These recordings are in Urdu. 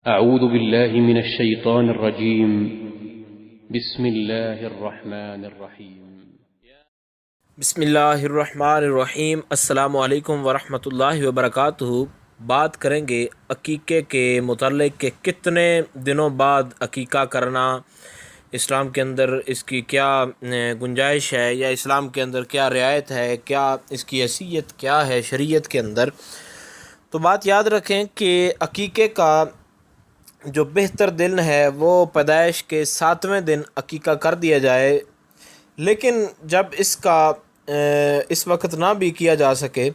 أعوذ بالله من الشيطان الرجيم. بسم الله الرحمن الرحيم. بسم اللہ الرحمن الرحیم۔ السلام علیکم ورحمۃ اللہ وبرکاتہ۔ بات کریں گے عقیقے کے متعلق کہ کتنے دنوں بعد عقیقہ کرنا، اسلام کے اندر اس کی کیا گنجائش ہے، یا اسلام کے اندر کیا رعایت ہے، کیا اس کی حیثیت کیا ہے شریعت کے اندر۔ تو بات یاد رکھیں کہ عقیقے کا جو بہتر دن ہے وہ پیدائش کے 7ویں دن عقیقہ کر دیا جائے، لیکن جب اس کا اس وقت نہ بھی کیا جا سکے،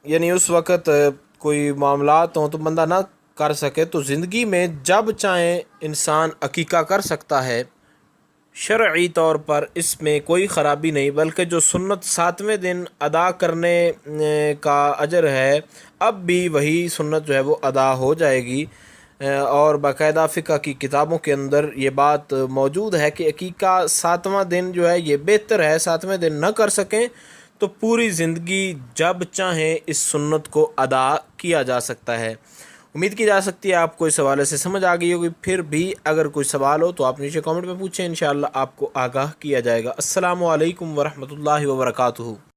یعنی اس وقت کوئی معاملات ہوں تو بندہ نہ کر سکے، تو زندگی میں جب چاہیں انسان عقیقہ کر سکتا ہے۔ شرعی طور پر اس میں کوئی خرابی نہیں، بلکہ جو سنت 7ویں دن ادا کرنے کا اجر ہے، اب بھی وہی سنت جو ہے وہ ادا ہو جائے گی، اور باقاعدہ فقہ کی کتابوں کے اندر یہ بات موجود ہے کہ عقیقہ 7واں دن جو ہے یہ بہتر ہے۔ 7ویں دن نہ کر سکیں تو پوری زندگی جب چاہیں اس سنت کو ادا کیا جا سکتا ہے۔ امید کی جا سکتی ہے آپ کو اس حوالے سے سمجھ آ گئی ہوگی۔ پھر بھی اگر کوئی سوال ہو تو آپ نیچے کامنٹ میں پوچھیں، انشاءاللہ آپ کو آگاہ کیا جائے گا۔ السلام علیکم ورحمۃ اللہ وبرکاتہ۔